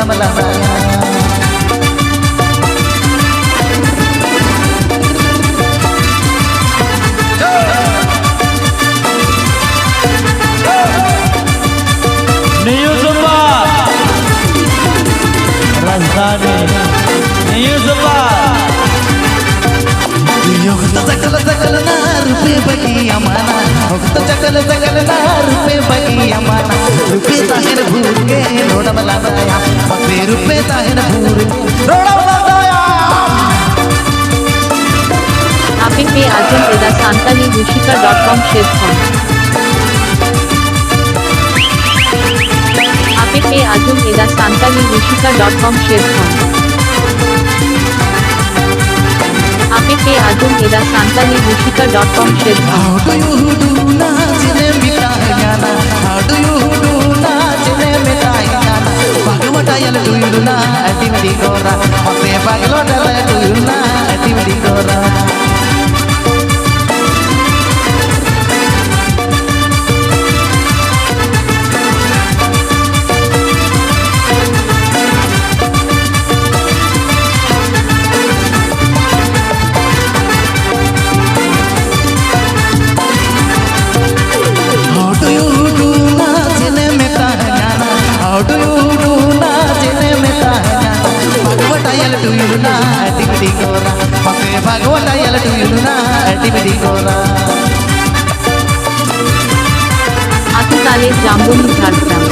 रोडमला चकल चकल ना रुपे बगी अमाना चकल चकल ना रुपे बगी अमाना रुपे ताहिर भूर के रोडमला दाया बसे रुपे ताहिर भूर रोडमला दाया আপনি পেয়ে আছেন এদা সান্তালি রুশিকা.com শেষ হন আপনি পেয়ে আছেন এদা সান্তালি রুশিকা.com শেষ হন আপনি পেয়ে আছেন এদা সান্তালি রুশিকা.com শেষ হন How do you do नाचने मिटायाना How do you do नाचने मिटायाना Bagwatayal do you na activity kora Mate bagwatayal do you na activity kora How do you do नाचने में तायाना भगवतायल do you ना activity kora Mate bagwatayal do you na activity kora আতুতালের জাম্বনি ঝাড়গ্রাম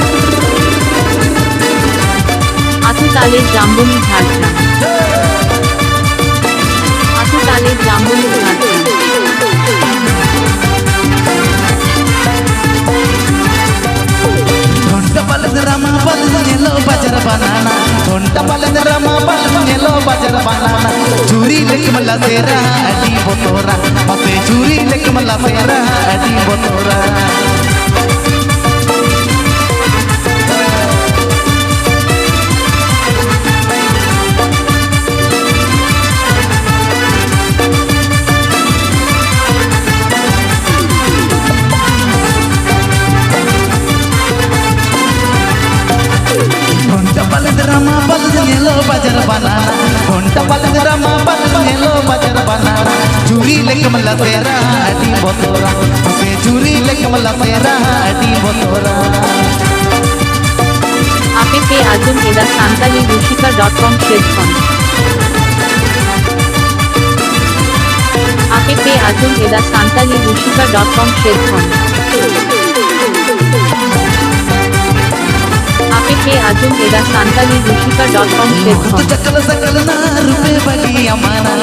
আতুতালের জাম্বনি ঝাড়গ্রাম আতুতালের Jamboni Jhargram Rama balnyelo bajar banana Thonta balad rama balnyelo bajar banana Churi lekmala sera adi botora Mate churi lekmala sera adi botora Rama balnyelo bajar banana Thonta balad rama balnyelo bajar banana Churi lekmala sera adi botora Mate churi lekmala sera adi botora আপনি পেয়ে আছেন এদা সান্তালি রুশিকা.com শেষ হন আপনি পেয়ে আছেন এদা সান্তালি রুশিকা.com শেষ হন আপনি পেয়ে আছেন এদা সান্তালি রুশিকা.com শেষ হন चकल चकल ना रुपे बगी अमाना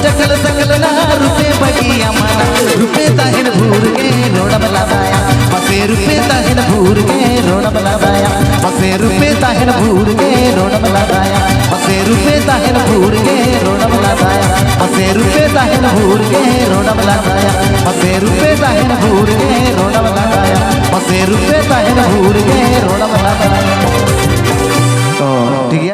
चकल चकल ना रुपे बगी अमाना रुपे ताहिर भूर के रोडमला दाया बसे रुपे ताहिर भूर के रोडमला दाया बसे रुपे ताहिर भूर के रोडमला दाया बसे रुपे ताहिर भूर के रोडमला दाया बसे रुपे ताहिर भूर के रोडमला दाया बसे रुपे ताहिर भूर के रोडमला दाया बसे रुपे ताहिर भूर के रोडमला दाया